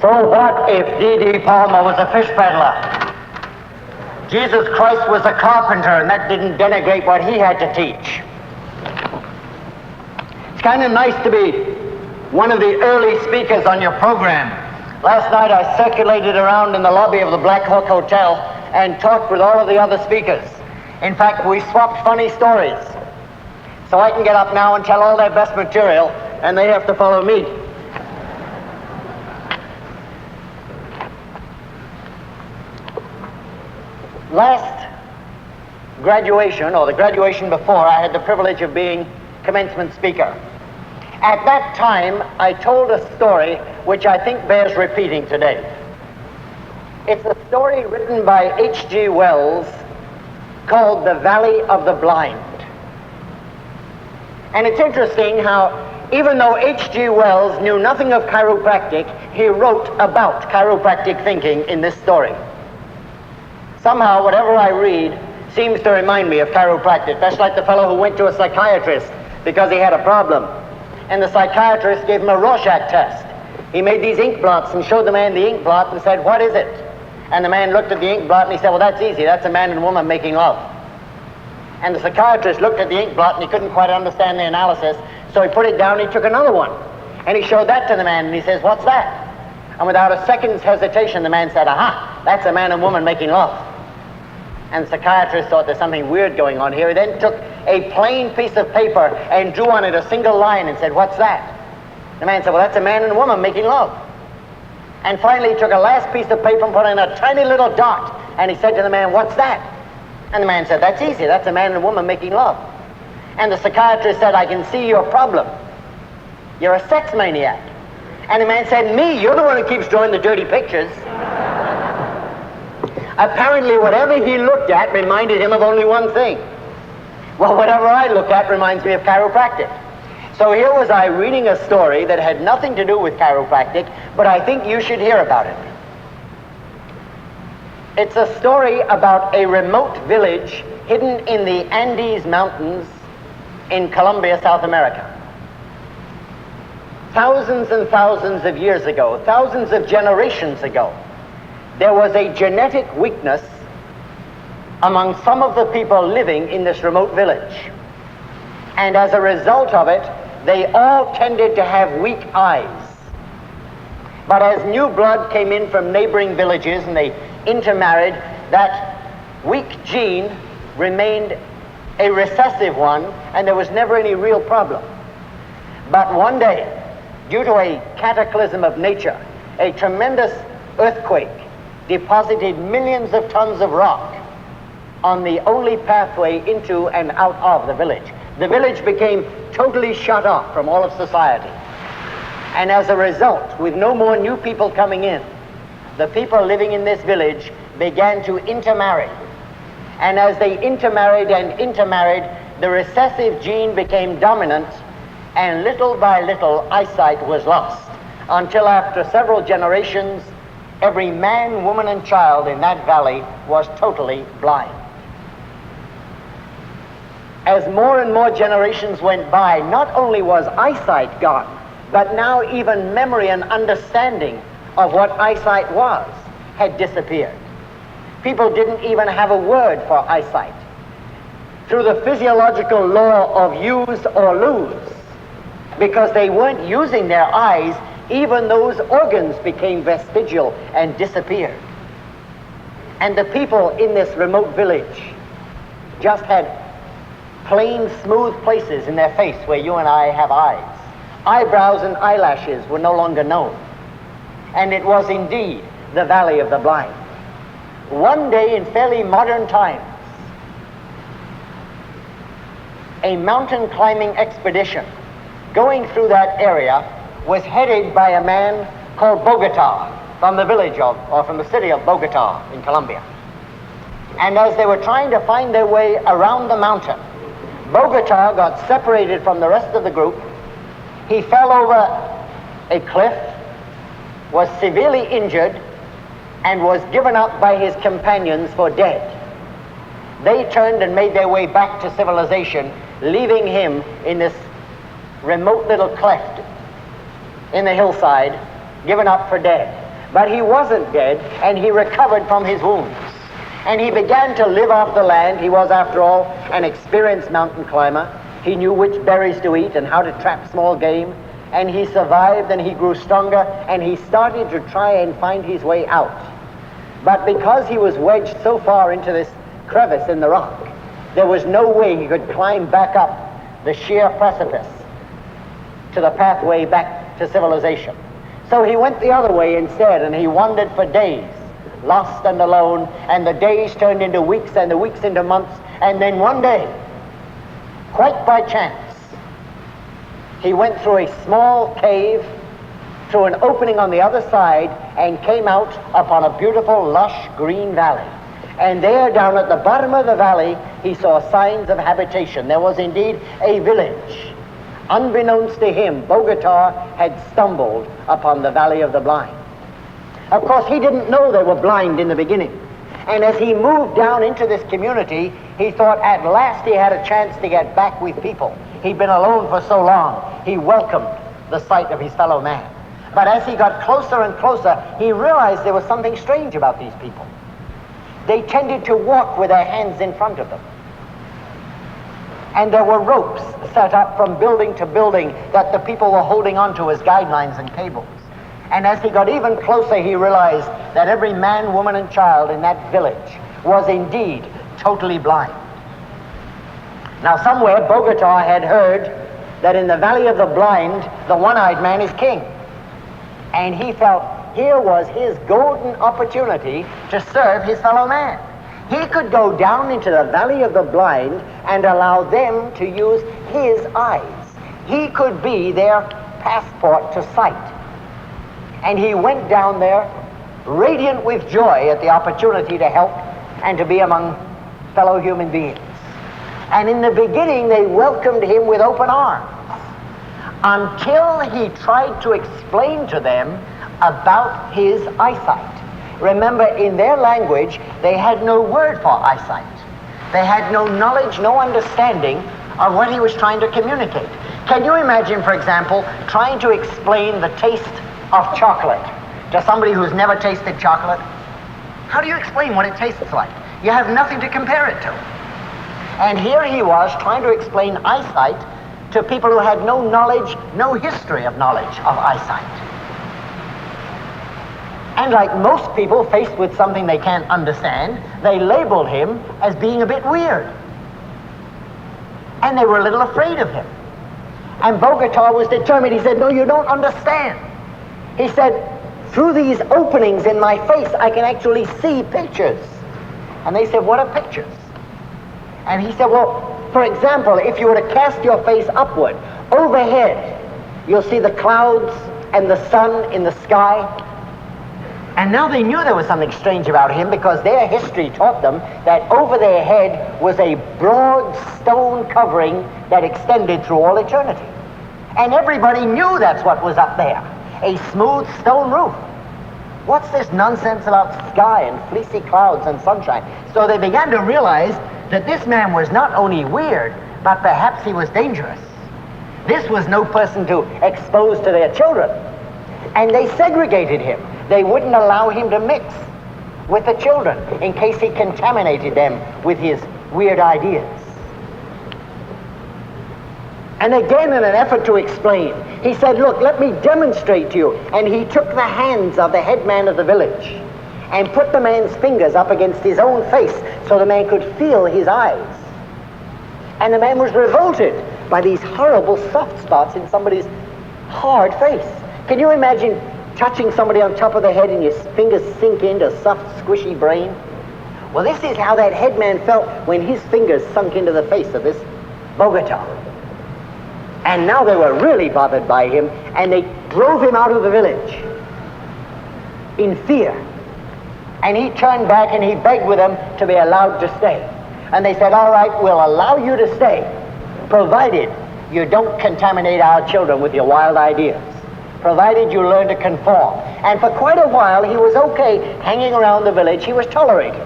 So what if D.D. Palmer was a fish peddler? Jesus Christ was a carpenter, and that didn't denigrate what he had to teach. It's kind of nice to be one of the early speakers on your program. Last night I circulated around in the lobby of the Black Hawk Hotel and talked with all of the other speakers. In fact, we swapped funny stories. So I can get up now and tell all their best material, and they have to follow me. Last graduation, or the graduation before, I had the privilege of being commencement speaker. At that time, I told a story which I think bears repeating today. It's a story written by H.G. Wells called The Valley of the Blind. And it's interesting how, even though H.G. Wells knew nothing of chiropractic, he wrote about chiropractic thinking in this story. Somehow, whatever I read seems to remind me of chiropractic. That's like the fellow who went to a psychiatrist because he had a problem. And the psychiatrist gave him a Rorschach test. He made these ink blots and showed the man the ink blot and said, "What is it?" And the man looked at the ink blot and he said, "Well, that's easy. That's a man and woman making love." And the psychiatrist looked at the ink blot and he couldn't quite understand the analysis, so he put it down and he took another one. And he showed that to the man and he says, "What's that?" And without a second's hesitation, the man said, "Aha, that's a man and woman making love." And the psychiatrist thought there's something weird going on here. He then took a plain piece of paper and drew on it a single line and said, "What's that?" The man said, "Well, that's a man and a woman making love." And finally he took a last piece of paper and put in a tiny little dot, and he said to the man, "What's that?" And the man said, "That's easy. That's a man and a woman making love." And the psychiatrist said, "I can see your problem. You're a sex maniac." And the man said, "Me? You're the one who keeps drawing the dirty pictures." Apparently, whatever he looked at reminded him of only one thing. Well, whatever I look at reminds me of chiropractic. So here was I reading a story that had nothing to do with chiropractic, but I think you should hear about it. It's a story about a remote village hidden in the Andes Mountains in Colombia, South America. Thousands and thousands of years ago, thousands of generations ago, there was a genetic weakness among some of the people living in this remote village. And as a result of it, they all tended to have weak eyes. But as new blood came in from neighboring villages and they intermarried, that weak gene remained a recessive one, and there was never any real problem. But one day, due to a cataclysm of nature, a tremendous earthquake deposited millions of tons of rock on the only pathway into and out of the village. The village became totally shut off from all of society. And as a result, with no more new people coming in, the people living in this village began to intermarry. And as they intermarried and intermarried, the recessive gene became dominant, and little by little eyesight was lost, until after several generations, every man, woman, and child in that valley was totally blind. As more and more generations went by, not only was eyesight gone, but now even memory and understanding of what eyesight was had disappeared. People didn't even have a word for eyesight. Through the physiological law of use or lose, because they weren't using their eyes, even those organs became vestigial and disappeared. And the people in this remote village just had plain, smooth places in their face where you and I have eyes. Eyebrows and eyelashes were no longer known. And it was indeed the Valley of the Blind. One day in fairly modern times, a mountain climbing expedition going through that area was headed by a man called Bogota, from the village of, or from the city of Bogota in Colombia. And as they were trying to find their way around the mountain, Bogota got separated from the rest of the group. He fell over a cliff, was severely injured, and was given up by his companions for dead. They turned and made their way back to civilization, leaving him in this remote little cleft in the hillside, given up for dead. But he wasn't dead, and he recovered from his wounds. And he began to live off the land. He was, after all, an experienced mountain climber. He knew which berries to eat and how to trap small game. And he survived, and he grew stronger, and he started to try and find his way out. But because he was wedged so far into this crevice in the rock, there was no way he could climb back up the sheer precipice to the pathway back to civilization. So he went the other way instead, and he wandered for days, lost and alone, and the days turned into weeks, and the weeks into months, and then one day, quite by chance, he went through a small cave, through an opening on the other side, and came out upon a beautiful, lush, green valley. And there, down at the bottom of the valley, he saw signs of habitation. There was indeed a village. Unbeknownst to him, Bogota had stumbled upon the Valley of the Blind. Of course, he didn't know they were blind in the beginning. And as he moved down into this community, he thought at last he had a chance to get back with people. He'd been alone for so long. He welcomed the sight of his fellow man. But as he got closer and closer, he realized there was something strange about these people. They tended to walk with their hands in front of them. And there were ropes set up from building to building that the people were holding onto as guidelines and cables. And as he got even closer, he realized that every man, woman, and child in that village was indeed totally blind. Now, somewhere Bogota had heard that in the Valley of the Blind, the one-eyed man is king. And he felt here was his golden opportunity to serve his fellow man. He could go down into the Valley of the Blind and allow them to use his eyes. He could be their passport to sight. And he went down there radiant with joy at the opportunity to help and to be among fellow human beings. And in the beginning, they welcomed him with open arms until he tried to explain to them about his eyesight. Remember, in their language, they had no word for eyesight. They had no knowledge, no understanding of what he was trying to communicate. Can you imagine, for example, trying to explain the taste of chocolate to somebody who's never tasted chocolate? How do you explain what it tastes like? You have nothing to compare it to. And here he was trying to explain eyesight to people who had no knowledge, no history of knowledge of eyesight. And like most people faced with something they can't understand, they labeled him as being a bit weird. And they were a little afraid of him. And Bogota was determined. He said, no, you don't understand. He said, through these openings in my face, I can actually see pictures. And they said, what are pictures? And he said, well, for example, if you were to cast your face upward, overhead, you'll see the clouds and the sun in the sky. And now they knew there was something strange about him, because their history taught them that over their head was a broad stone covering that extended through all eternity. And everybody knew that's what was up there, a smooth stone roof. What's this nonsense about sky and fleecy clouds and sunshine? So they began to realize that this man was not only weird, but perhaps he was dangerous. This was no person to expose to their children. And they segregated him. They wouldn't allow him to mix with the children in case he contaminated them with his weird ideas. And again, in an effort to explain, he said, look, let me demonstrate to you. And he took the hands of the headman of the village and put the man's fingers up against his own face so the man could feel his eyes. And the man was revolted by these horrible soft spots in somebody's hard face. Can you imagine touching somebody on top of the head and your fingers sink into soft, squishy brain? Well, this is how that headman felt when his fingers sunk into the face of this Bogota. And now they were really bothered by him, and they drove him out of the village in fear. And he turned back and he begged with them to be allowed to stay. And they said, all right, we'll allow you to stay, provided you don't contaminate our children with your wild ideas, provided you learn to conform. And for quite a while, he was okay hanging around the village. He was tolerated.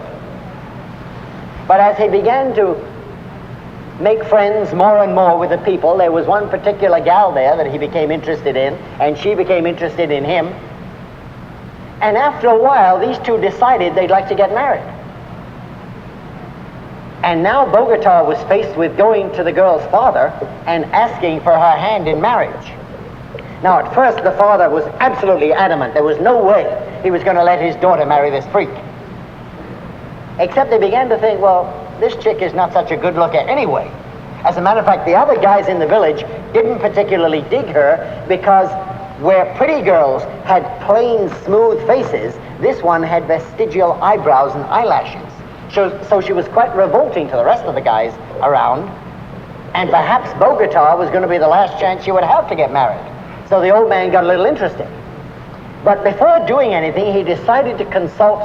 But as he began to make friends more and more with the people, there was one particular gal there that he became interested in, and she became interested in him. And after a while, these two decided they'd like to get married. And now Bogota was faced with going to the girl's father and asking for her hand in marriage. Now, at first, the father was absolutely adamant. There was no way he was going to let his daughter marry this freak. Except they began to think, well, this chick is not such a good looker anyway. As a matter of fact, the other guys in the village didn't particularly dig her because where pretty girls had plain, smooth faces, this one had vestigial eyebrows and eyelashes. So she was quite revolting to the rest of the guys around, and perhaps Bogota was going to be the last chance she would have to get married. So the old man got a little interested. But before doing anything, he decided to consult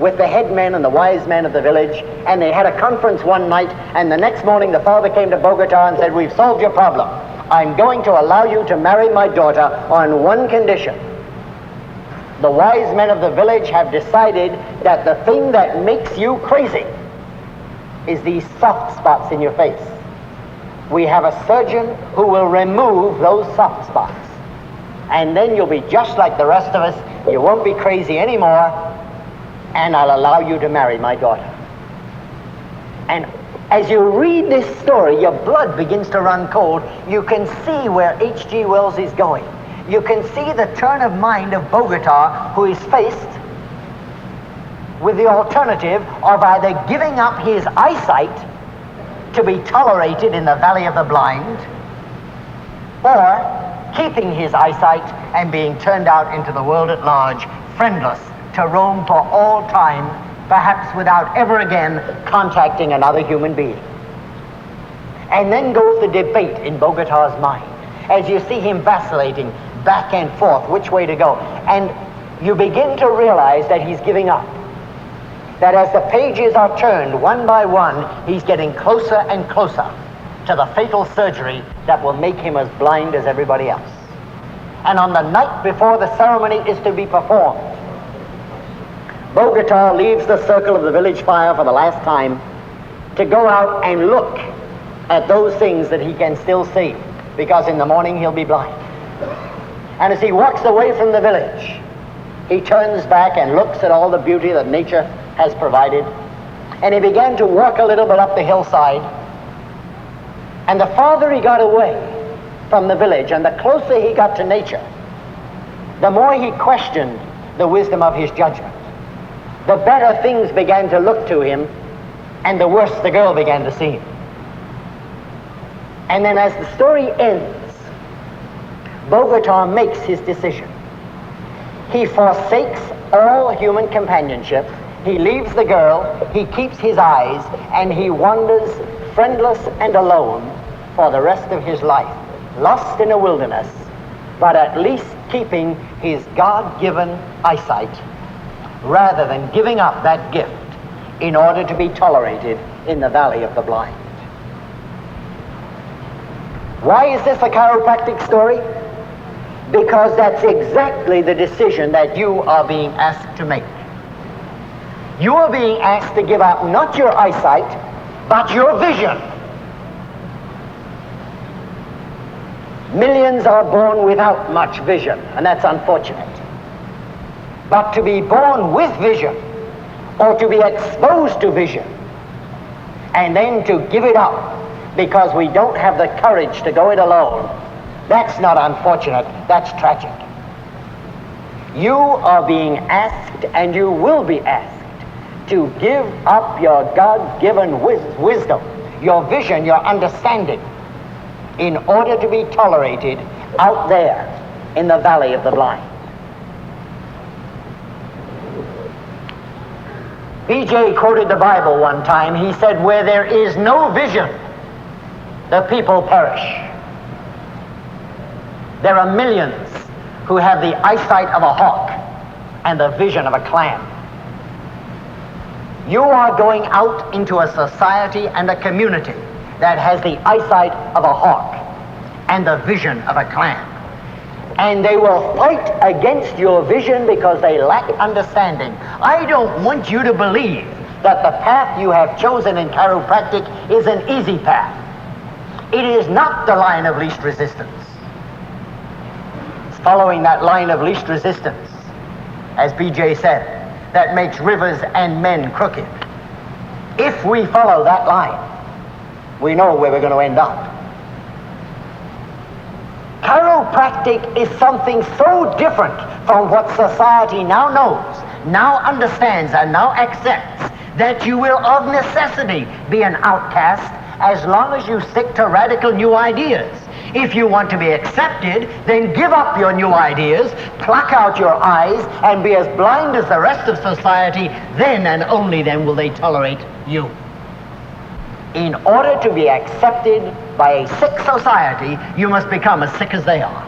with the head men and the wise men of the village, and they had a conference one night, and the next morning the father came to Bogota and said, "We've solved your problem. I'm going to allow you to marry my daughter on one condition. The wise men of the village have decided that the thing that makes you crazy is these soft spots in your face. We have a surgeon who will remove those soft spots. And then you'll be just like the rest of us. You won't be crazy anymore, and I'll allow you to marry my daughter." And as you read this story, your blood begins to run cold. You can see where H.G. Wells is going. You can see the turn of mind of Bogota, who is faced with the alternative of either giving up his eyesight to be tolerated in the valley of the blind, or keeping his eyesight and being turned out into the world at large, friendless, to roam for all time, perhaps without ever again contacting another human being. And then goes the debate in Bogota's mind, as you see him vacillating back and forth which way to go. And you begin to realize that he's giving up. That as the pages are turned one by one, he's getting closer and closer to the fatal surgery that will make him as blind as everybody else. And on the night before the ceremony is to be performed, Bogota leaves the circle of the village fire for the last time to go out and look at those things that he can still see, because in the morning he'll be blind. And as he walks away from the village, he turns back and looks at all the beauty that nature has provided. And he began to walk a little bit up the hillside. And the farther he got away from the village and the closer he got to nature, the more he questioned the wisdom of his judgment. The better things began to look to him, and the worse the girl began to seem. And then as the story ends, Bogota makes his decision. He forsakes all human companionship. He leaves the girl, he keeps his eyes, and he wanders friendless and alone for the rest of his life, lost in a wilderness, but at least keeping his God-given eyesight, rather than giving up that gift in order to be tolerated in the valley of the blind. Why is this a chiropractic story? Because that's exactly the decision that you are being asked to make. You are being asked to give up not your eyesight, but your vision. Millions are born without much vision, and that's unfortunate. But to be born with vision, or to be exposed to vision, and then to give it up because we don't have the courage to go it alone, that's not unfortunate, that's tragic. You are being asked, and you will be asked, to give up your God-given wisdom, your vision, your understanding, in order to be tolerated out there in the valley of the blind. B.J. quoted the Bible one time. He said, "Where there is no vision, the people perish." There are millions who have the eyesight of a hawk and the vision of a clam. You are going out into a society and a community that has the eyesight of a hawk and the vision of a clam. And they will fight against your vision because they lack understanding. I don't want you to believe that the path you have chosen in chiropractic is an easy path. It is not the line of least resistance. It's following that line of least resistance as BJ said, that makes rivers and men crooked. If we follow that line, we know where we're going to end up. Chiropractic is something so different from what society now knows, now understands, and now accepts, that you will of necessity be an outcast as long as you stick to radical new ideas. If you want to be accepted, then give up your new ideas, pluck out your eyes, and be as blind as the rest of society. Then and only then will they tolerate you. In order to be accepted by a sick society, you must become as sick as they are.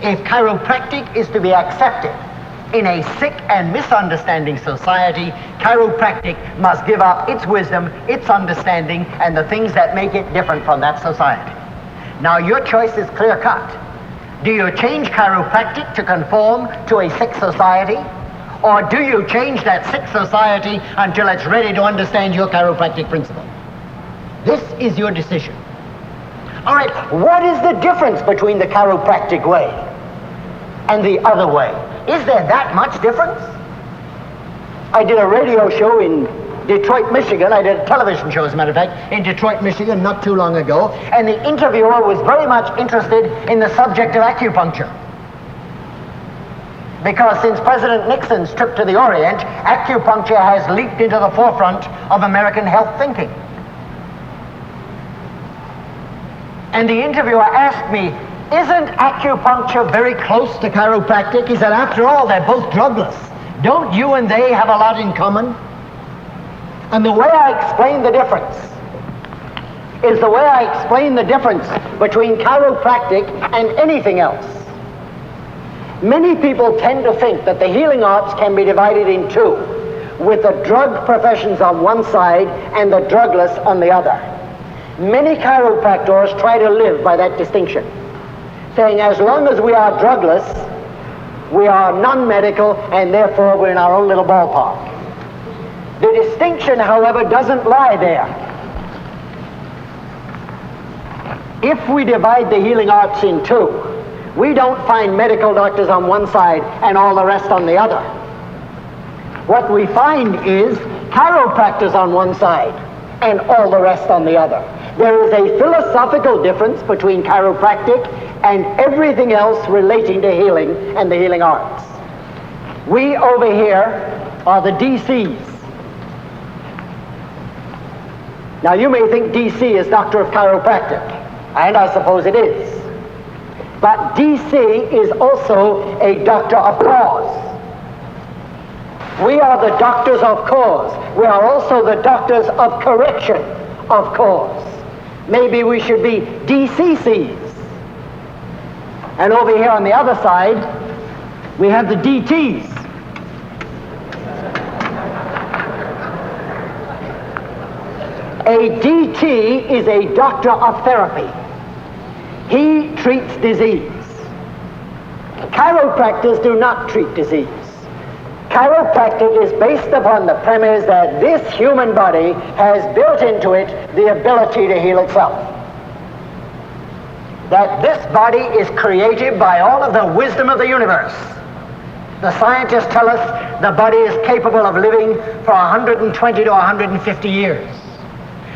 If chiropractic is to be accepted in a sick and misunderstanding society, chiropractic must give up its wisdom, its understanding, and the things that make it different from that society. Now your choice is clear-cut. Do you change chiropractic to conform to a sick society? Or do you change that sick society until it's ready to understand your chiropractic principle? This is your decision. All right, what is the difference between the chiropractic way and the other way? Is there that much difference? I did a radio show in Detroit, Michigan. I did a television show, as a matter of fact, in Detroit, Michigan, not too long ago, and the interviewer was very much interested in the subject of acupuncture. Because since President Nixon's trip to the Orient, acupuncture has leaped into the forefront of American health thinking. And the interviewer asked me, isn't acupuncture very close to chiropractic? He said, after all, they're both drugless. Don't you and they have a lot in common? And the way I explain the difference is the way I explain the difference between chiropractic and anything else. Many people tend to think that the healing arts can be divided in two, with the drug professions on one side and the drugless on the other. Many chiropractors try to live by that distinction, saying as long as we are drugless, we are non-medical, and therefore we're in our own little ballpark. The distinction, however, doesn't lie there. If we divide the healing arts in two, we don't find medical doctors on one side and all the rest on the other. What we find is chiropractors on one side and all the rest on the other. There is a philosophical difference between chiropractic and everything else relating to healing and the healing arts. We over here are the DCs. Now you may think DC is Doctor of Chiropractic, and I suppose it is. But DC is also a doctor of cause. We are the doctors of cause. We are also the doctors of correction of cause. Maybe we should be DCCs. And over here on the other side, we have the DTs. A DT is a doctor of therapy. He treats disease. Chiropractors do not treat disease. Chiropractic is based upon the premise that this human body has built into it the ability to heal itself. That this body is created by all of the wisdom of the universe. The scientists tell us the body is capable of living for 120 to 150 years.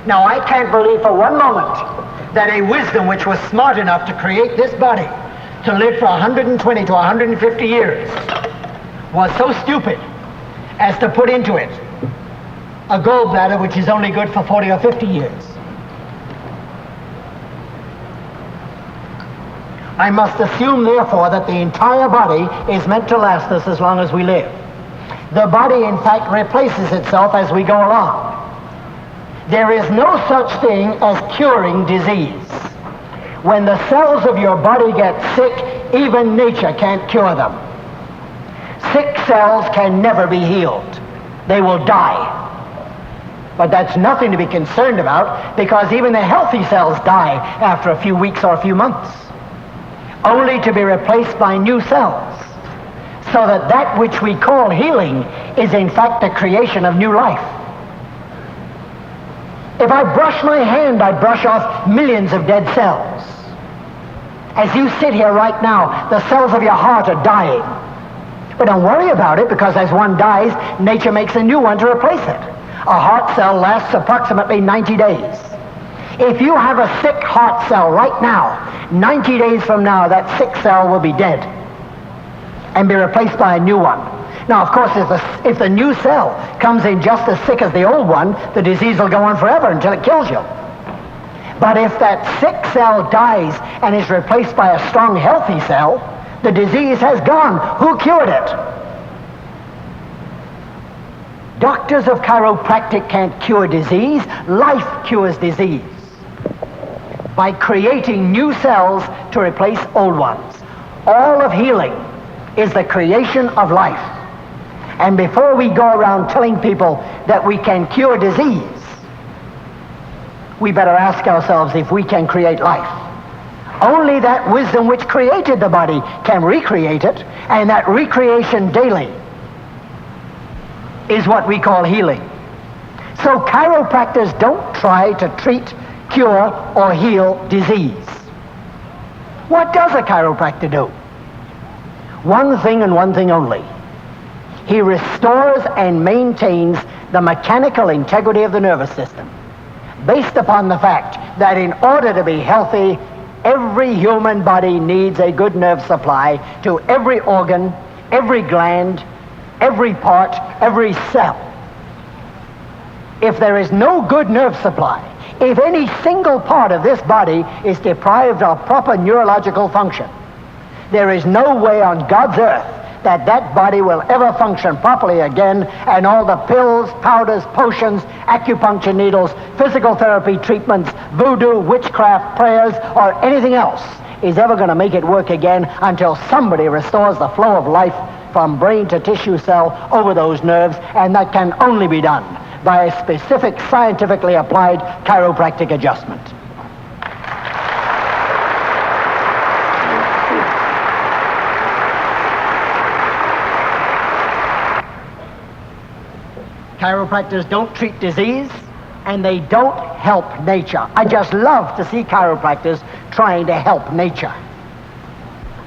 Now, I can't believe for one moment that a wisdom which was smart enough to create this body to live for 120 to 150 years was so stupid as to put into it a gallbladder which is only good for 40 or 50 years. I must assume, therefore, that the entire body is meant to last us as long as we live. The body, in fact, replaces itself as we go along. There is no such thing as curing disease. When the cells of your body get sick, even nature can't cure them. Sick cells can never be healed. They will die. But that's nothing to be concerned about, because even the healthy cells die after a few weeks or a few months, only to be replaced by new cells, so that that which we call healing is in fact the creation of new life. If I brush my hand, I brush off millions of dead cells. As you sit here right now, the cells of your heart are dying. But don't worry about it, because as one dies, nature makes a new one to replace it. A heart cell lasts approximately 90 days. If you have a sick heart cell right now, 90 days from now, that sick cell will be dead and be replaced by a new one. Now, of course, if the new cell comes in just as sick as the old one, the disease will go on forever until it kills you. But if that sick cell dies and is replaced by a strong, healthy cell, the disease has gone. Who cured it? Doctors of chiropractic can't cure disease. Life cures disease by creating new cells to replace old ones. All of healing is the creation of life. And before we go around telling people that we can cure disease, we better ask ourselves if we can create life. Only that wisdom which created the body can recreate it, and that recreation daily is what we call healing. So chiropractors don't try to treat, cure, or heal disease. What does a chiropractor do? One thing and one thing only. He restores and maintains the mechanical integrity of the nervous system, based upon the fact that in order to be healthy, every human body needs a good nerve supply to every organ, every gland, every part, every cell. If there is no good nerve supply, if any single part of this body is deprived of proper neurological function, there is no way on God's earth that that body will ever function properly again, and all the pills, powders, potions, acupuncture needles, physical therapy treatments, voodoo, witchcraft, prayers, or anything else is ever going to make it work again until somebody restores the flow of life from brain to tissue cell over those nerves, and that can only be done by a specific scientifically applied chiropractic adjustment. Chiropractors don't treat disease, and they don't help nature. I just love to see chiropractors trying to help nature.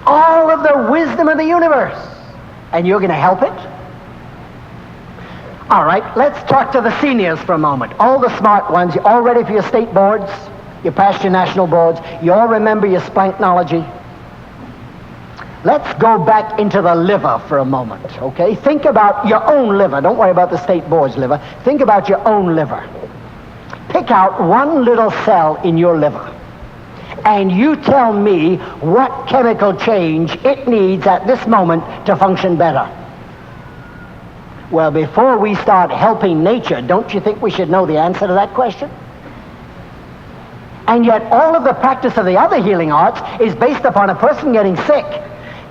All of the wisdom of the universe, and you're going to help it? All right, let's talk to the seniors for a moment. All the smart ones, you all ready for your state boards? You passed your national boards? You all remember your splanknology? Let's go back into the liver for a moment, okay? Think about your own liver. Don't worry about the state board's liver. Think about your own liver. Pick out one little cell in your liver, and you tell me what chemical change it needs at this moment to function better. Well, before we start helping nature, don't you think we should know the answer to that question? And yet all of the practice of the other healing arts is based upon a person getting sick,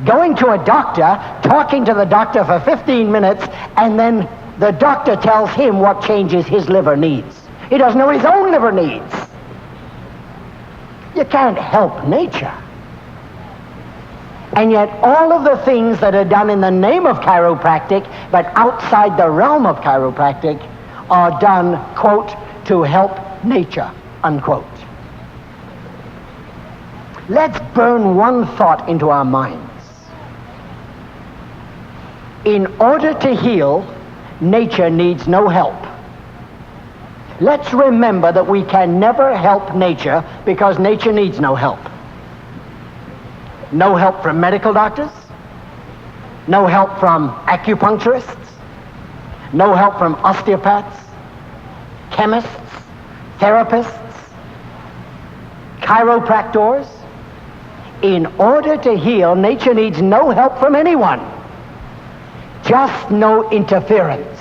going to a doctor, talking to the doctor for 15 minutes, and then the doctor tells him what changes his liver needs. He doesn't know what his own liver needs. You can't help nature. And yet all of the things that are done in the name of chiropractic, but outside the realm of chiropractic, are done, quote, to help nature, unquote. Let's burn one thought into our minds. In order to heal, nature needs no help. Let's remember that we can never help nature because nature needs no help. No help from medical doctors, no help from acupuncturists, no help from osteopaths, chemists, therapists, chiropractors. In order to heal, nature needs no help from anyone. Just no interference.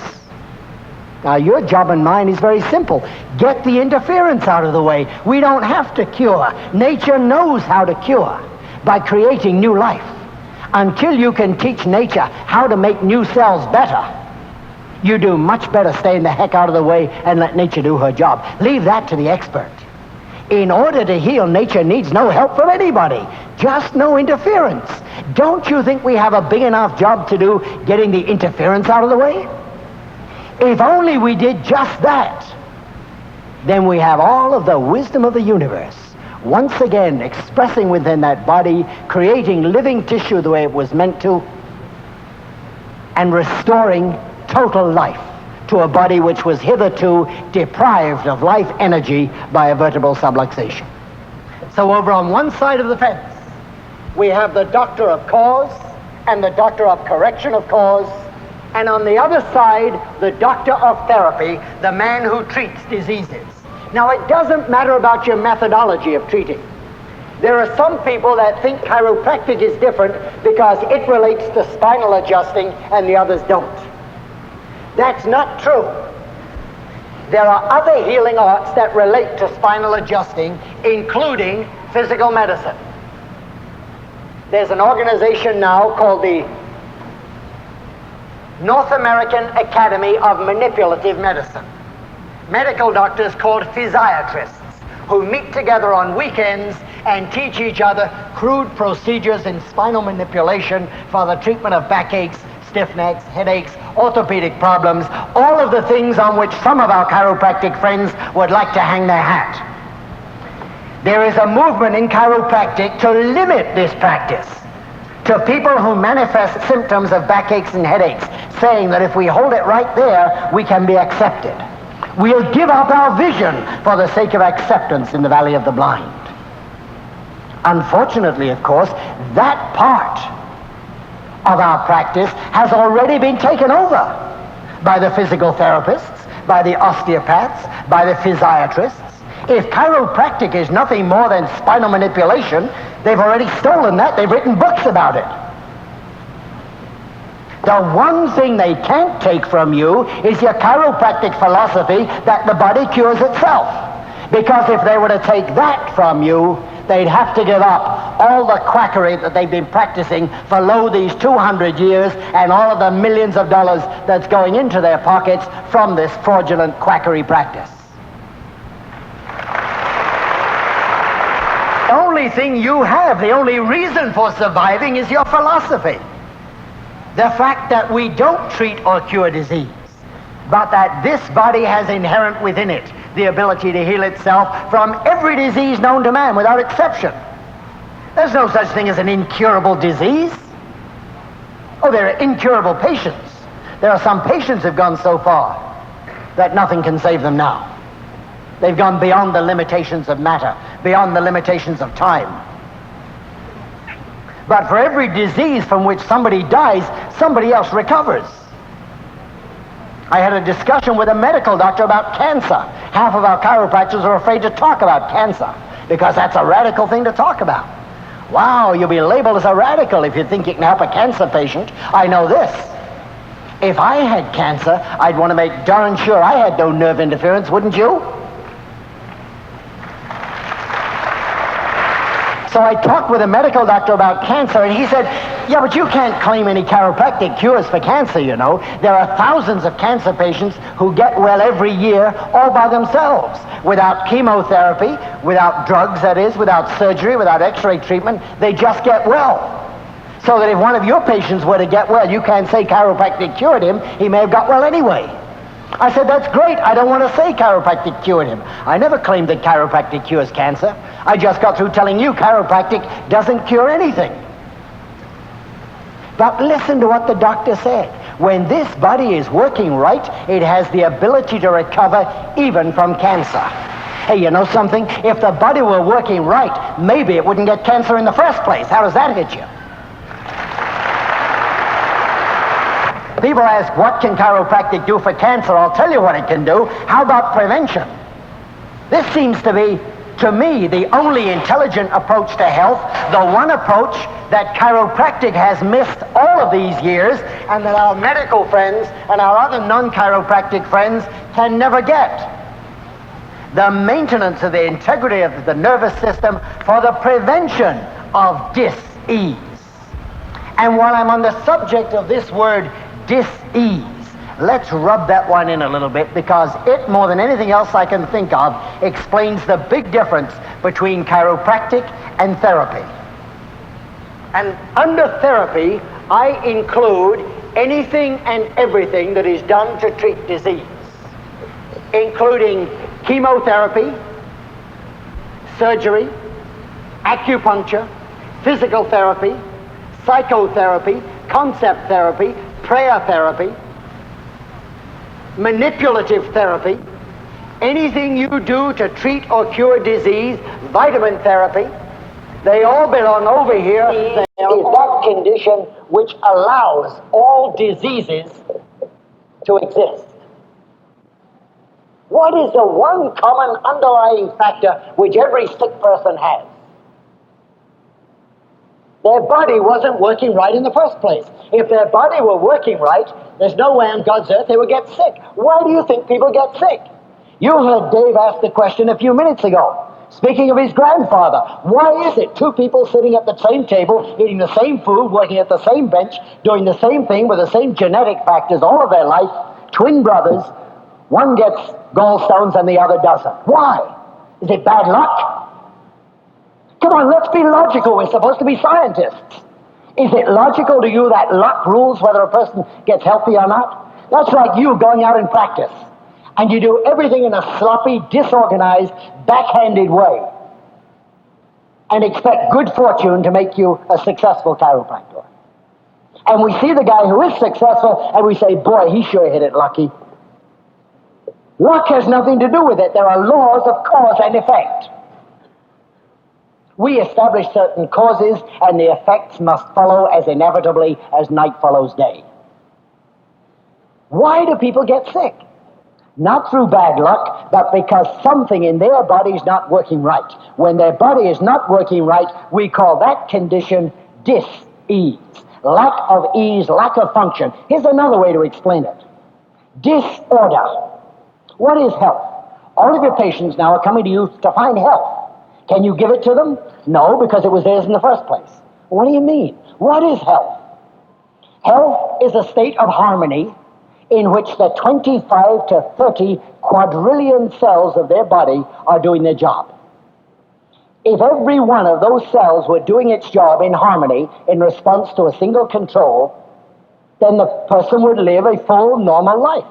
Now, your job and mine is very simple. Get the interference out of the way. We don't have to cure. Nature knows how to cure by creating new life. Until you can teach nature how to make new cells better, you do much better staying the heck out of the way and let nature do her job. Leave that to the expert. In order to heal, nature needs no help from anybody. Just no interference. Don't you think we have a big enough job to do getting the interference out of the way? If only we did just that, then we have all of the wisdom of the universe once again expressing within that body, creating living tissue the way it was meant to, and restoring total life to a body which was hitherto deprived of life energy by a vertebral subluxation. So over on one side of the fence, we have the doctor of cause and the doctor of correction of cause, and on the other side, the doctor of therapy, the man who treats diseases. Now, it doesn't matter about your methodology of treating. There are some people that think chiropractic is different because it relates to spinal adjusting and the others don't. That's not true. There are other healing arts that relate to spinal adjusting, including physical medicine. There's an organization now called the North American Academy of Manipulative Medicine. Medical doctors called physiatrists who meet together on weekends and teach each other crude procedures in spinal manipulation for the treatment of backaches, stiff necks, headaches, orthopedic problems, all of the things on which some of our chiropractic friends would like to hang their hat. There is a movement in chiropractic to limit this practice to people who manifest symptoms of backaches and headaches, saying that if we hold it right there, we can be accepted. We'll give up our vision for the sake of acceptance in the valley of the blind. Unfortunately, of course, that part of our practice has already been taken over by the physical therapists, by the osteopaths, by the physiatrists. If chiropractic is nothing more than spinal manipulation, they've already stolen that. They've written books about it. The one thing they can't take from you is your chiropractic philosophy that the body cures itself. Because if they were to take that from you, they'd have to give up all the quackery that they've been practicing for these 200 years and all of the millions of dollars that's going into their pockets from this fraudulent quackery practice. The only thing you have, the only reason for surviving is your philosophy. The fact that we don't treat or cure disease, but that this body has inherent within it the ability to heal itself from every disease known to man without exception. There's no such thing as an incurable disease. Oh, there are incurable patients. There are some patients who've gone so far that nothing can save them now. They've gone beyond the limitations of matter, beyond the limitations of time. But for every disease from which somebody dies, somebody else recovers. I had a discussion with a medical doctor about cancer. Half of our chiropractors are afraid to talk about cancer because that's a radical thing to talk about. Wow, you'll be labeled as a radical if you think you can help a cancer patient. I know this. If I had cancer, I'd want to make darn sure I had no nerve interference, wouldn't you? So I talked with a medical doctor about cancer, and he said, yeah, but you can't claim any chiropractic cures for cancer, you know. There are thousands of cancer patients who get well every year all by themselves, without chemotherapy, without drugs, that is, without surgery, without x-ray treatment. They just get well. So that if one of your patients were to get well, you can't say chiropractic cured him. He may have got well anyway. I said, that's great. I don't want to say chiropractic cured him. I never claimed that chiropractic cures cancer. I just got through telling you chiropractic doesn't cure anything. But listen to what the doctor said. When this body is working right, it has the ability to recover even from cancer. Hey, you know something? If the body were working right, maybe it wouldn't get cancer in the first place. How does that hit you? People ask, what can chiropractic do for cancer? I'll tell you what it can do. How about prevention? This seems to be, to me, the only intelligent approach to health, the one approach that chiropractic has missed all of these years and that our medical friends and our other non-chiropractic friends can never get. The maintenance of the integrity of the nervous system for the prevention of dis-ease. And while I'm on the subject of this word dis-ease, let's rub that one in a little bit, because it, more than anything else I can think of, explains the big difference between chiropractic and therapy. And under therapy, I include anything and everything that is done to treat disease, including chemotherapy, surgery, acupuncture, physical therapy, psychotherapy, concept therapy, prayer therapy, manipulative therapy, anything you do to treat or cure disease, vitamin therapy, they all belong over here. There is that condition which allows all diseases to exist. What is the one common underlying factor which every sick person has? Their body wasn't working right in the first place. If their body were working right, there's no way on God's earth they would get sick. Why do you think people get sick? You heard Dave ask the question a few minutes ago, speaking of his grandfather. Why is it two people sitting at the same table, eating the same food, working at the same bench, doing the same thing with the same genetic factors all of their life, twin brothers, one gets gallstones and the other doesn't? Why? Is it bad luck? Come on, let's be logical. We're supposed to be scientists. Is it logical to you that luck rules whether a person gets healthy or not? That's like you going out in practice, and you do everything in a sloppy, disorganized, backhanded way, and expect good fortune to make you a successful chiropractor. And we see the guy who is successful, and we say, boy, he sure hit it lucky. Luck has nothing to do with it. There are laws of cause and effect. We establish certain causes, and the effects must follow as inevitably as night follows day. Why do people get sick? Not through bad luck, but because something in their body is not working right. When their body is not working right, we call that condition dis-ease. Lack of ease, lack of function. Here's another way to explain it. Disorder. What is health? All of your patients now are coming to you to find health. Can you give it to them? No, because it was theirs in the first place. What do you mean? What is health? Health is a state of harmony in which the 25 to 30 quadrillion cells of their body are doing their job. If every one of those cells were doing its job in harmony in response to a single control, then the person would live a full, normal life.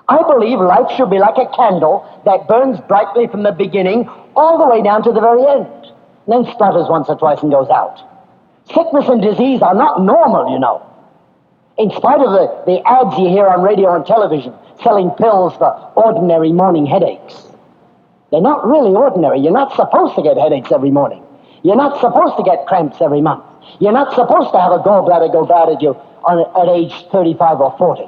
I believe life should be like a candle that burns brightly from the beginning all the way down to the very end, and then sputters once or twice and goes out. Sickness and disease are not normal, you know. In spite of the ads you hear on radio and television selling pills for ordinary morning headaches, they're not really ordinary. You're not supposed to get headaches every morning. You're not supposed to get cramps every month. You're not supposed to have a gallbladder go bad at you at age 35 or 40.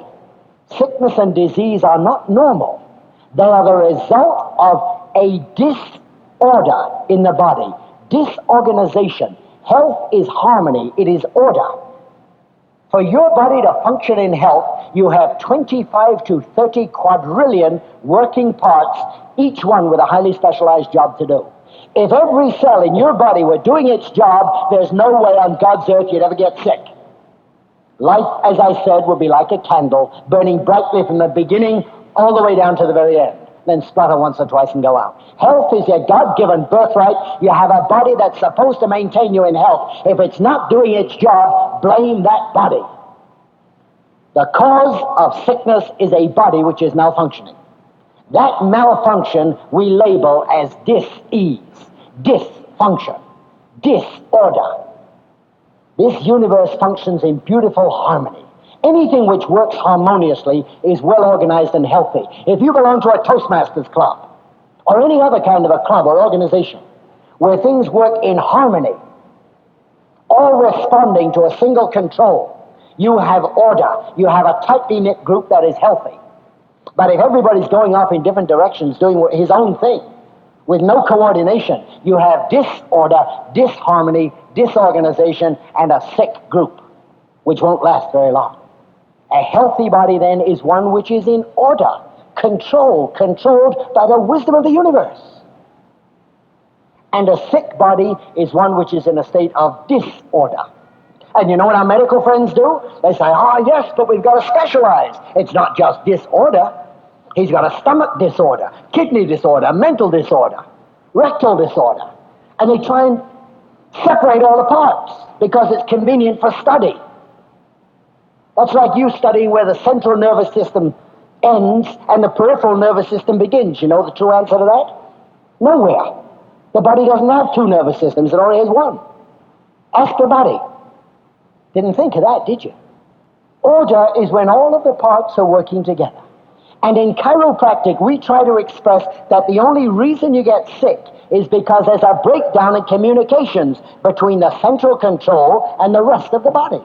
Sickness and disease are not normal. They are the result of a disorder in the body. Disorganization. Health is harmony. It is order. For your body to function in health, you have 25 to 30 quadrillion working parts, each one with a highly specialized job to do. If every cell in your body were doing its job, there's no way on God's earth you'd ever get sick. Life, as I said, would be like a candle, burning brightly from the beginning all the way down to the very end, then sputter once or twice and go out. Health is your God-given birthright. You have a body that's supposed to maintain you in health. If it's not doing its job, blame that body. The cause of sickness is a body which is malfunctioning. That malfunction we label as dis-ease, dysfunction, disorder. This universe functions in beautiful harmony. Anything which works harmoniously is well organized and healthy. If you belong to a Toastmasters club, or any other kind of a club or organization, where things work in harmony, all responding to a single control, you have order. You have a tightly knit group that is healthy. But if everybody's going off in different directions, doing his own thing, with no coordination, you have disorder, disharmony, disorganization, and a sick group, which won't last very long. A healthy body, then, is one which is in order, controlled by the wisdom of the universe. And a sick body is one which is in a state of disorder. And you know what our medical friends do? They say, yes, but we've got to specialize. It's not just disorder. He's got a stomach disorder, kidney disorder, mental disorder, rectal disorder. And they try and separate all the parts because it's convenient for study. That's like you studying where the central nervous system ends and the peripheral nervous system begins. You know the true answer to that? Nowhere. The body doesn't have two nervous systems. It only has one. Ask the body. Didn't think of that, did you? Order is when all of the parts are working together. And in chiropractic, we try to express that the only reason you get sick is because there's a breakdown in communications between the central control and the rest of the body.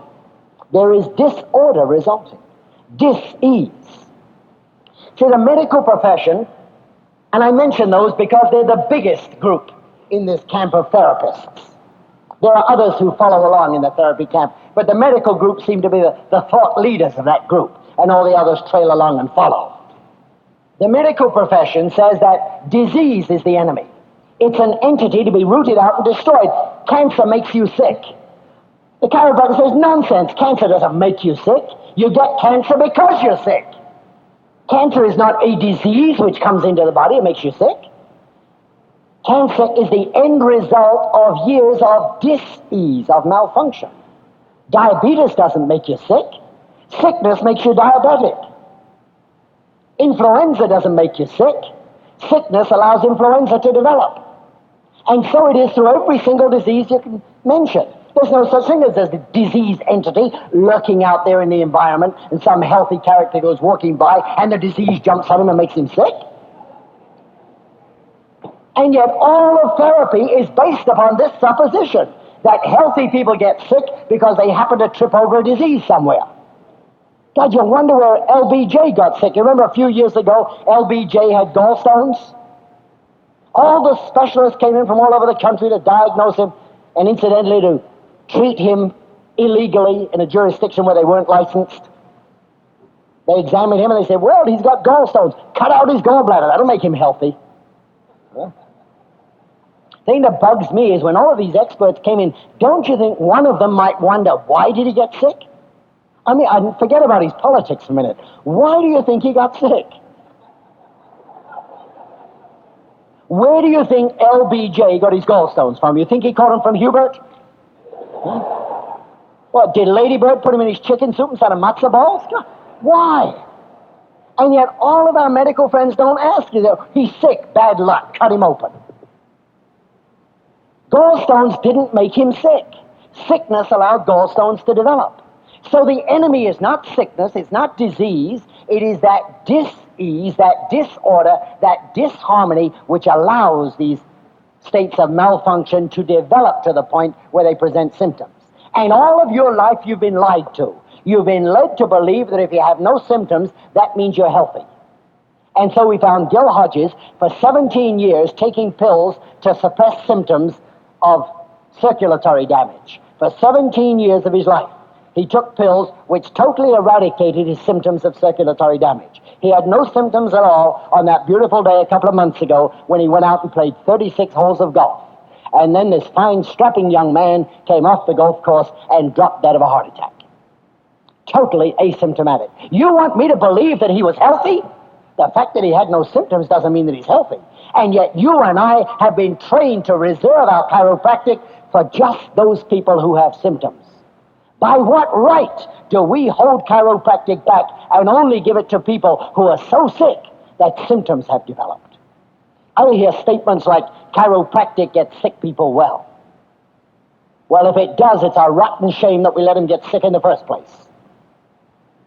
There is disorder resulting, dis-ease. See, the medical profession, and I mention those because they're the biggest group in this camp of therapists. There are others who follow along in the therapy camp, but the medical group seem to be the thought leaders of that group, and all the others trail along and follow. The medical profession says that disease is the enemy. It's an entity to be rooted out and destroyed. Cancer makes you sick. The chiropractor says, nonsense. Cancer doesn't make you sick. You get cancer because you're sick. Cancer is not a disease which comes into the body and makes you sick. Cancer is the end result of years of dis-ease, of malfunction. Diabetes doesn't make you sick. Sickness makes you diabetic. Influenza doesn't make you sick. Sickness allows influenza to develop. And so it is through every single disease you can mention. There's no such thing as a disease entity lurking out there in the environment and some healthy character goes walking by and the disease jumps on him and makes him sick. And yet all of therapy is based upon this supposition that healthy people get sick because they happen to trip over a disease somewhere. God, you wonder where LBJ got sick. You remember a few years ago, LBJ had gallstones? All the specialists came in from all over the country to diagnose him and incidentally to treat him illegally in a jurisdiction where they weren't licensed. They examined him and they said, well, he's got gallstones. Cut out his gallbladder. That'll make him healthy. Huh? The thing that bugs me is when all of these experts came in, don't you think one of them might wonder, why did he get sick? I mean, forget about his politics for a minute. Why do you think he got sick? Where do you think LBJ got his gallstones from? You think he caught them from Hubert? Huh? What, did Ladybird put him in his chicken soup instead of matzo balls? Why? And yet all of our medical friends don't ask you, he's sick, bad luck, cut him open. Gallstones didn't make him sick. Sickness allowed gallstones to develop. So the enemy is not sickness, it's not disease, it is that dis-ease, that disorder, that disharmony which allows these states of malfunction to develop to the point where they present symptoms. And all of your life you've been lied to. You've been led to believe that if you have no symptoms, that means you're healthy. And so we found Gil Hodges for 17 years taking pills to suppress symptoms of circulatory damage. For 17 years of his life, he took pills which totally eradicated his symptoms of circulatory damage. He had no symptoms at all on that beautiful day a couple of months ago when he went out and played 36 holes of golf. And then this fine, strapping young man came off the golf course and dropped dead of a heart attack. Totally asymptomatic. You want me to believe that he was healthy? The fact that he had no symptoms doesn't mean that he's healthy. And yet you and I have been trained to reserve our chiropractic for just those people who have symptoms. By what right do we hold chiropractic back and only give it to people who are so sick that symptoms have developed? I hear statements like, chiropractic gets sick people well. Well, if it does, it's a rotten shame that we let them get sick in the first place.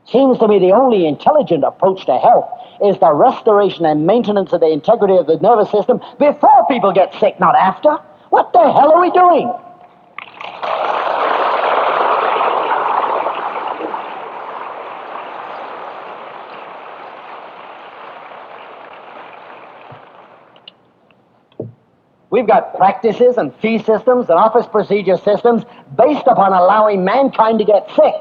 Seems to me the only intelligent approach to health is the restoration and maintenance of the integrity of the nervous system before people get sick, not after. What the hell are we doing? We've got practices and fee systems and office procedure systems based upon allowing mankind to get sick.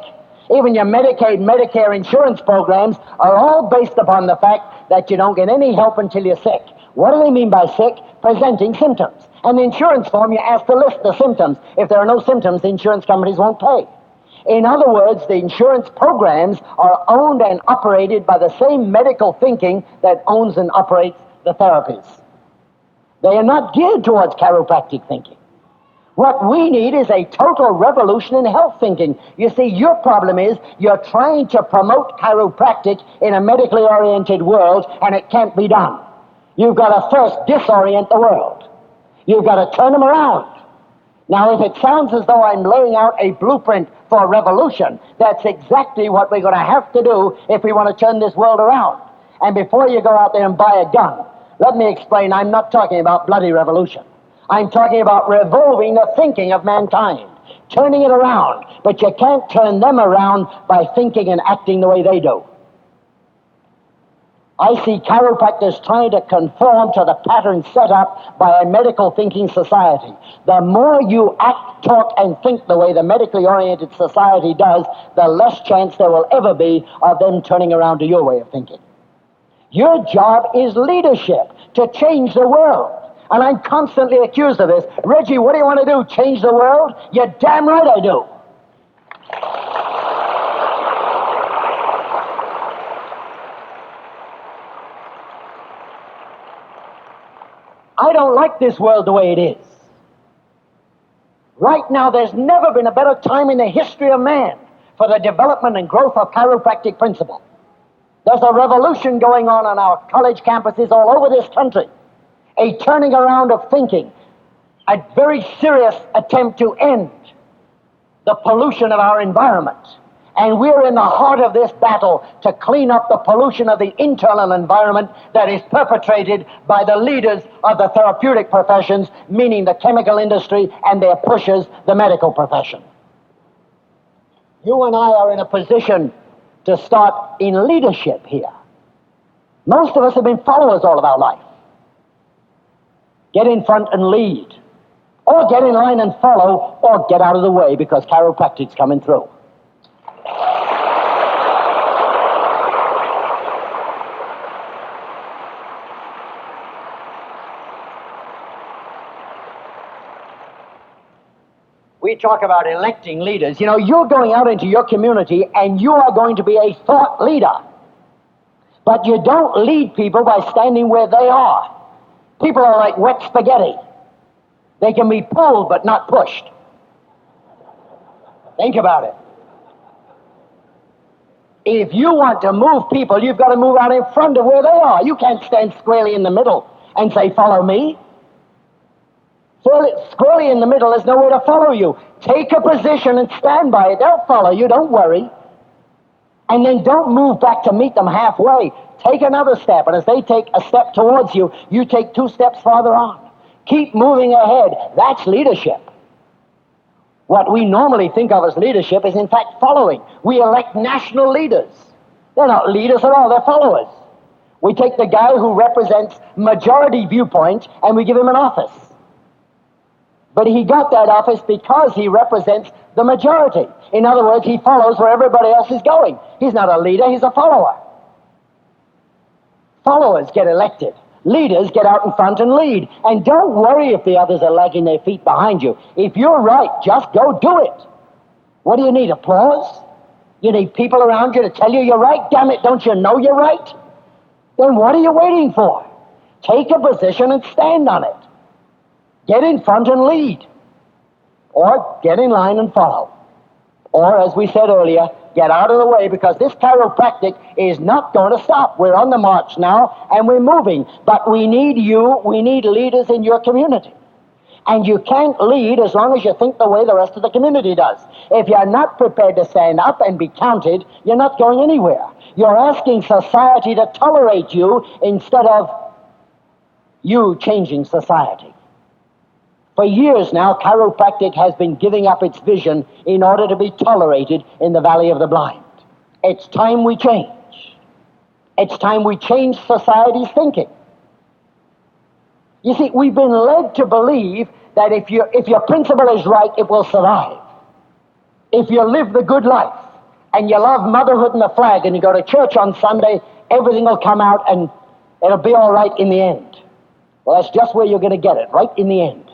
Even your Medicaid, Medicare insurance programs are all based upon the fact that you don't get any help until you're sick. What do they mean by sick? Presenting symptoms. And the insurance form, you ask to list the symptoms. If there are no symptoms, the insurance companies won't pay. In other words, the insurance programs are owned and operated by the same medical thinking that owns and operates the therapies. They are not geared towards chiropractic thinking. What we need is a total revolution in health thinking. You see, your problem is you're trying to promote chiropractic in a medically oriented world, and it can't be done. You've got to first disorient the world. You've got to turn them around. Now, if it sounds as though I'm laying out a blueprint for revolution, that's exactly what we're going to have to do if we want to turn this world around. And before you go out there and buy a gun, let me explain, I'm not talking about bloody revolution. I'm talking about revolving the thinking of mankind, turning it around. But you can't turn them around by thinking and acting the way they do. I see chiropractors trying to conform to the pattern set up by a medical thinking society. The more you act, talk, and think the way the medically oriented society does, the less chance there will ever be of them turning around to your way of thinking. Your job is leadership, to change the world. And I'm constantly accused of this. Reggie, what do you want to do? Change the world? You're damn right I do. I don't like this world the way it is. Right now, there's never been a better time in the history of man for the development and growth of chiropractic principle. There's a revolution going on our college campuses all over this country, a turning around of thinking, a very serious attempt to end the pollution of our environment. And we're in the heart of this battle to clean up the pollution of the internal environment that is perpetrated by the leaders of the therapeutic professions, meaning the chemical industry and their pushers, the medical profession. You and I are in a position to start in leadership here. Most of us have been followers all of our life. Get in front and lead, or get in line and follow, or get out of the way because chiropractic's coming through. We talk about electing leaders. You know, you're going out into your community and you are going to be a thought leader. But you don't lead people by standing where they are. People are like wet spaghetti. They can be pulled but not pushed. Think about it. If you want to move people, you've got to move out in front of where they are. You can't stand squarely in the middle and say, follow me. Squarely in the middle, there's nowhere to follow you. Take a position and stand by it. They'll follow you, don't worry. And then don't move back to meet them halfway. Take another step, and as they take a step towards you, you take 2 steps farther on. Keep moving ahead. That's leadership. What we normally think of as leadership is in fact following. We elect national leaders. They're not leaders at all, they're followers. We take the guy who represents majority viewpoint and we give him an office. But he got that office because he represents the majority. In other words, he follows where everybody else is going. He's not a leader, he's a follower. Followers get elected. Leaders get out in front and lead. And don't worry if the others are lagging their feet behind you. If you're right, just go do it. What do you need, applause? You need people around you to tell you you're right? Damn it, don't you know you're right? Then what are you waiting for? Take a position and stand on it. Get in front and lead. Or get in line and follow. Or, as we said earlier, get out of the way, because this chiropractic is not going to stop. We're on the march now, and we're moving. But we need you, we need leaders in your community. And you can't lead as long as you think the way the rest of the community does. If you're not prepared to stand up and be counted, you're not going anywhere. You're asking society to tolerate you instead of you changing society. For years now, chiropractic has been giving up its vision in order to be tolerated in the Valley of the Blind. It's time we change. It's time we change society's thinking. You see, we've been led to believe that if your principle is right, it will survive. If you live the good life, and you love motherhood and the flag, and you go to church on Sunday, everything will come out and it'll be all right in the end. Well, that's just where you're going to get it, right in the end.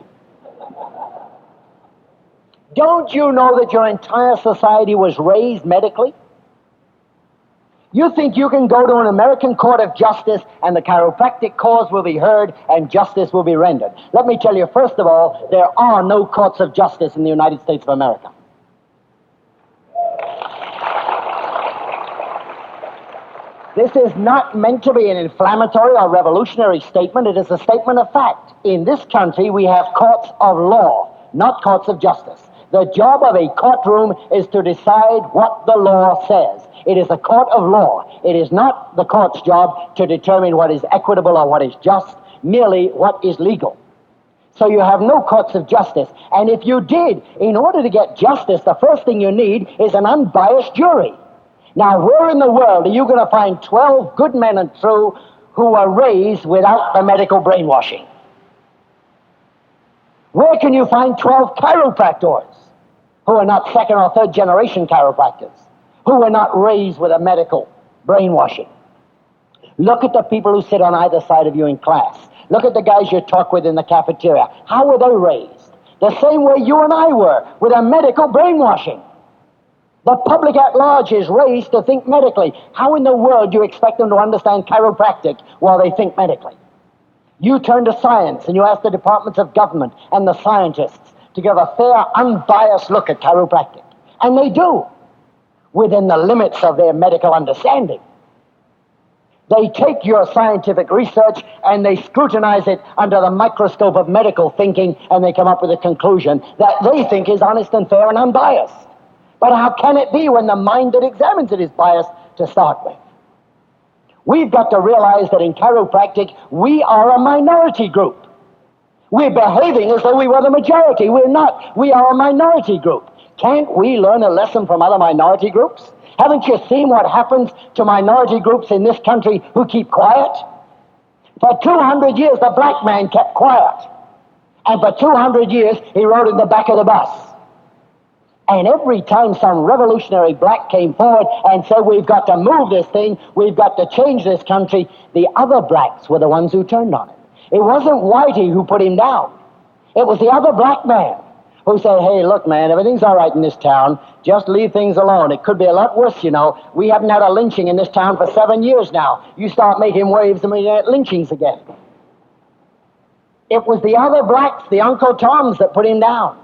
Don't you know that your entire society was raised medically? You think you can go to an American court of justice and the chiropractic cause will be heard and justice will be rendered? Let me tell you, first of all, there are no courts of justice in the United States of America. This is not meant to be an inflammatory or revolutionary statement. It is a statement of fact. In this country, we have courts of law, not courts of justice. The job of a courtroom is to decide what the law says. It is a court of law. It is not the court's job to determine what is equitable or what is just, merely what is legal. So you have no courts of justice. And if you did, in order to get justice, the first thing you need is an unbiased jury. Now, where in the world are you going to find 12 good men and true who were raised without the medical brainwashing? Where can you find 12 chiropractors who are not second or third generation chiropractors, who were not raised with a medical brainwashing? Look at the people who sit on either side of you in class. Look at the guys you talk with in the cafeteria. How were they raised? The same way you and I were, with a medical brainwashing. The public at large is raised to think medically. How in the world do you expect them to understand chiropractic while they think medically? You turn to science and you ask the departments of government and the scientists to give a fair, unbiased look at chiropractic. And they do, within the limits of their medical understanding. They take your scientific research and they scrutinize it under the microscope of medical thinking, and they come up with a conclusion that they think is honest and fair and unbiased. But how can it be when the mind that examines it is biased to start with? We've got to realize that in chiropractic, we are a minority group. We're behaving as though we were the majority. We're not. We are a minority group. Can't we learn a lesson from other minority groups? Haven't you seen what happens to minority groups in this country who keep quiet? For 200 years, the black man kept quiet. And for 200 years, he rode in the back of the bus. And every time some revolutionary black came forward and said, we've got to move this thing, we've got to change this country, the other blacks were the ones who turned on him. It wasn't Whitey who put him down. It was the other black man who said, hey, look, man, everything's all right in this town. Just leave things alone. It could be a lot worse, you know. We haven't had a lynching in this town for 7 years now. You start making waves and we get lynchings again. It was the other blacks, the Uncle Toms, that put him down.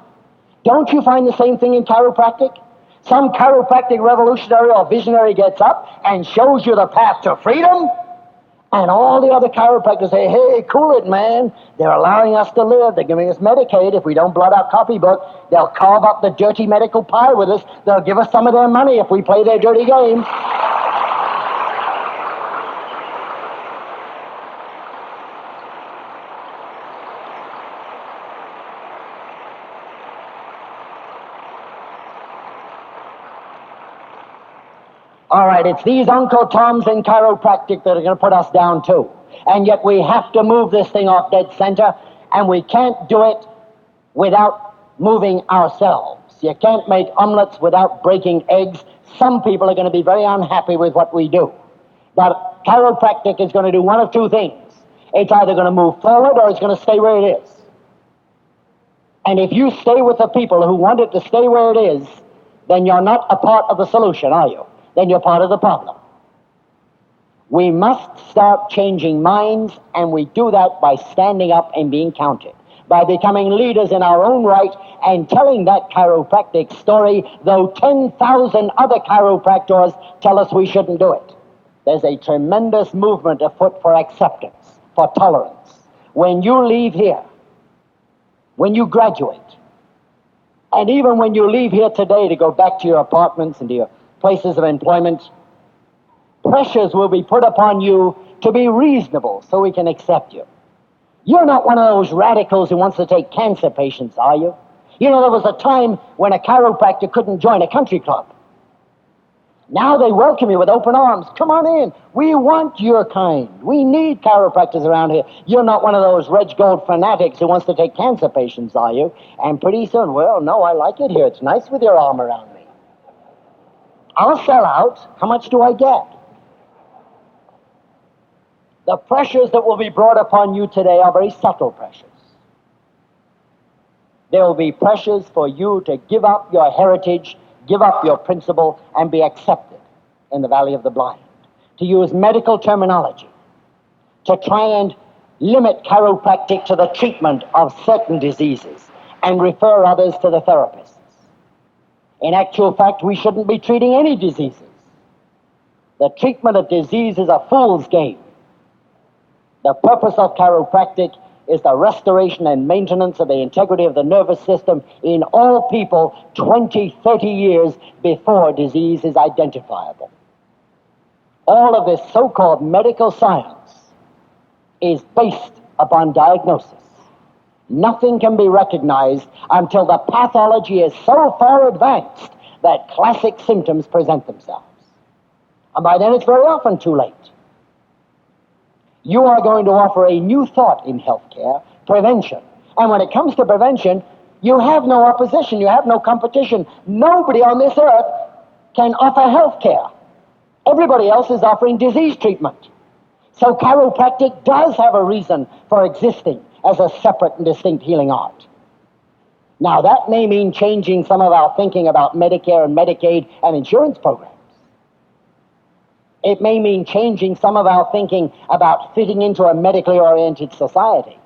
Don't you find the same thing in chiropractic? Some chiropractic revolutionary or visionary gets up and shows you the path to freedom, and all the other chiropractors say, hey, cool it, man. They're allowing us to live. They're giving us Medicaid. If we don't blot our copybook, they'll carve up the dirty medical pie with us. They'll give us some of their money if we play their dirty game. All right, it's these Uncle Toms in chiropractic that are going to put us down too. And yet we have to move this thing off dead center, and we can't do it without moving ourselves. You can't make omelets without breaking eggs. Some people are going to be very unhappy with what we do. But chiropractic is going to do one of two things. It's either going to move forward or it's going to stay where it is. And if you stay with the people who want it to stay where it is, then you're not a part of the solution, are you? Then you're part of the problem. We must start changing minds, and we do that by standing up and being counted, by becoming leaders in our own right and telling that chiropractic story, though 10,000 other chiropractors tell us we shouldn't do it. There's a tremendous movement afoot for acceptance, for tolerance. When you leave here, when you graduate, and even when you leave here today to go back to your apartments and to your places of employment, pressures will be put upon you to be reasonable so we can accept you. You're not one of those radicals who wants to take cancer patients, are you? You know, there was a time when a chiropractor couldn't join a country club. Now they welcome you with open arms. Come on in. We want your kind. We need chiropractors around here. You're not one of those Reggie Gold fanatics who wants to take cancer patients, are you? And pretty soon, well, no, I like it here. It's nice with your arm around me. I'll sell out. How much do I get? The pressures that will be brought upon you today are very subtle pressures. There will be pressures for you to give up your heritage, give up your principle, and be accepted in the Valley of the Blind. To use medical terminology, to try and limit chiropractic to the treatment of certain diseases and refer others to the therapists. In actual fact, we shouldn't be treating any diseases. The treatment of disease is a fool's game. The purpose of chiropractic is the restoration and maintenance of the integrity of the nervous system in all people 20, 30 years before disease is identifiable. All of this so-called medical science is based upon diagnosis. Nothing can be recognized until the pathology is so far advanced that classic symptoms present themselves. And by then it's very often too late. You are going to offer a new thought in healthcare, prevention. And when it comes to prevention, you have no opposition, you have no competition. Nobody on this earth can offer healthcare. Everybody else is offering disease treatment. So chiropractic does have a reason for existing as a separate and distinct healing art. Now, that may mean changing some of our thinking about Medicare and Medicaid and insurance programs. It may mean changing some of our thinking about fitting into a medically oriented society.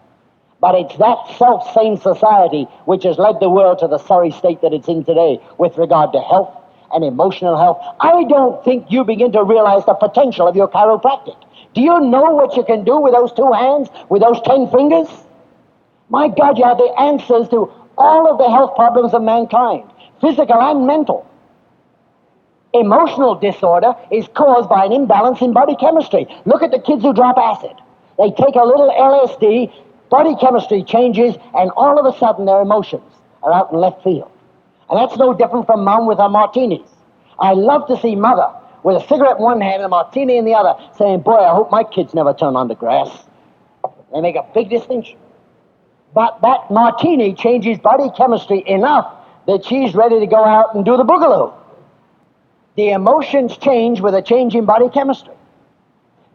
But it's that self-same society which has led the world to the sorry state that it's in today with regard to health and emotional health. I don't think you begin to realize the potential of your chiropractic. Do you know what you can do with those 2 hands, with those 10 fingers? My God, you have the answers to all of the health problems of mankind, physical and mental. Emotional disorder is caused by an imbalance in body chemistry. Look at the kids who drop acid. They take a little LSD, body chemistry changes, and all of a sudden their emotions are out in left field. And that's no different from mom with her martinis. I love to see mother with a cigarette in one hand and a martini in the other saying, boy, I hope my kids never turn on the grass. They make a big distinction. But that martini changes body chemistry enough that she's ready to go out and do the boogaloo. The emotions change with a change in body chemistry.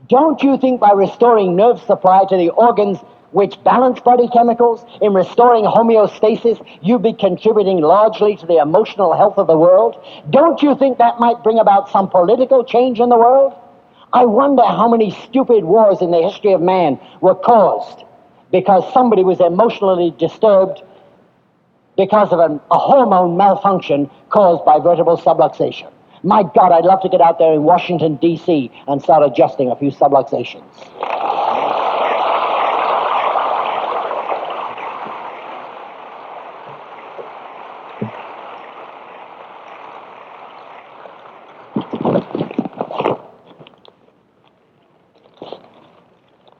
Don't you think by restoring nerve supply to the organs which balance body chemicals, in restoring homeostasis, you'd be contributing largely to the emotional health of the world? Don't you think that might bring about some political change in the world? I wonder how many stupid wars in the history of man were caused because somebody was emotionally disturbed because of a hormone malfunction caused by vertebral subluxation. My God, I'd love to get out there in Washington, D.C. and start adjusting a few subluxations.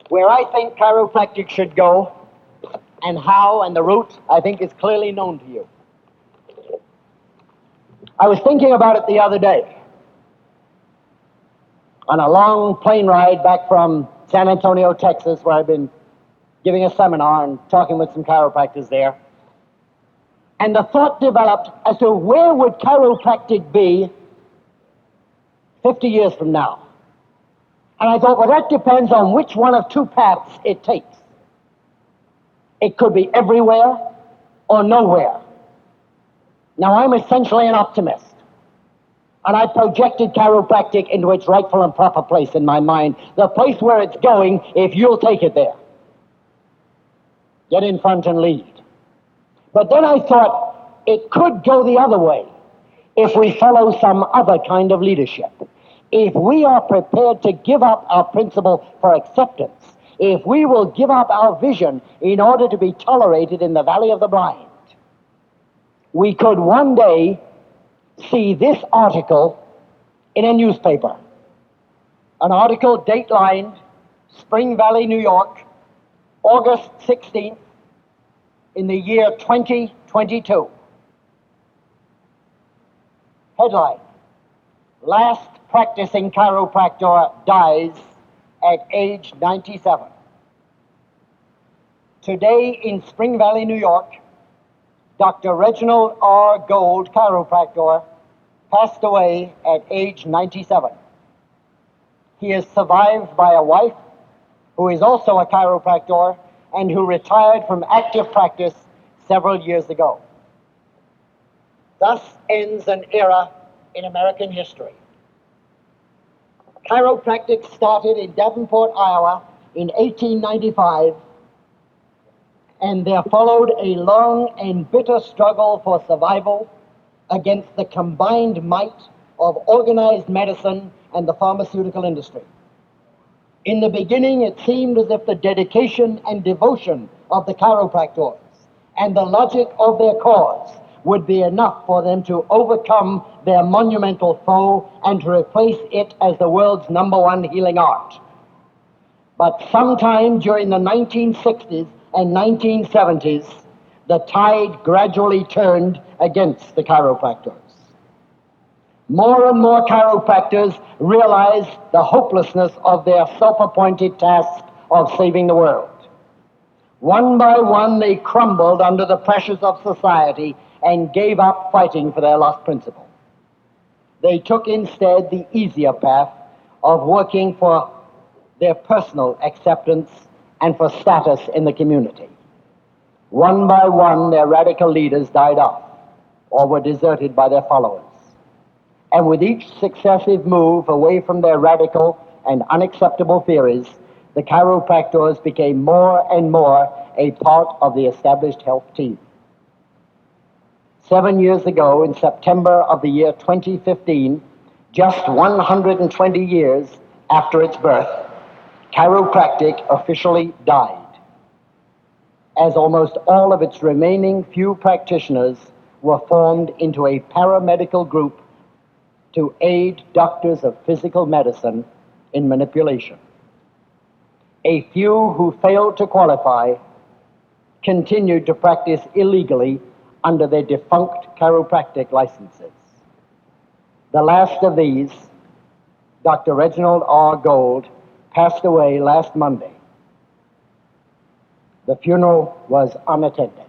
Where I think chiropractic should go, and how, and the route, I think is clearly known to you. I was thinking about it the other day on a long plane ride back from San Antonio, Texas, where I've been giving a seminar and talking with some chiropractors there. And the thought developed as to where would chiropractic be 50 years from now. And I thought, well, that depends on which one of 2 paths it takes. It could be everywhere or nowhere. Now, I'm essentially an optimist, and I projected chiropractic into its rightful and proper place in my mind, the place where it's going if you'll take it there. Get in front and lead. But then I thought it could go the other way if we follow some other kind of leadership. If we are prepared to give up our principle for acceptance, if we will give up our vision in order to be tolerated in the valley of the blind, we could one day see this article in a newspaper. An article datelined Spring Valley, New York, August 16th in the year 2022. Headline: Last practicing chiropractor dies at age 97. Today in Spring Valley, New York, Dr. Reginald R. Gold, chiropractor, passed away at age 97. He is survived by a wife who is also a chiropractor and who retired from active practice several years ago. Thus ends an era in American history. Chiropractic started in Davenport, Iowa in 1895, and there followed a long and bitter struggle for survival against the combined might of organized medicine and the pharmaceutical industry. In the beginning, it seemed as if the dedication and devotion of the chiropractors and the logic of their cause would be enough for them to overcome their monumental foe and to replace it as the world's #1 healing art. But sometime during the 1960s and 1970s, the tide gradually turned against the chiropractors. More and more chiropractors realized the hopelessness of their self-appointed task of saving the world. One by one, they crumbled under the pressures of society and gave up fighting for their lost principle. They took instead the easier path of working for their personal acceptance and for status in the community. One by one, their radical leaders died off or were deserted by their followers. And with each successive move away from their radical and unacceptable theories, the chiropractors became more and more a part of the established health team. 7 years ago, in September of the year 2015, just 120 years after its birth, chiropractic officially died, as almost all of its remaining few practitioners were formed into a paramedical group to aid doctors of physical medicine in manipulation. A few who failed to qualify continued to practice illegally under their defunct chiropractic licenses. The last of these, Dr. Reginald R. Gold, passed away last Monday. The funeral was unattended.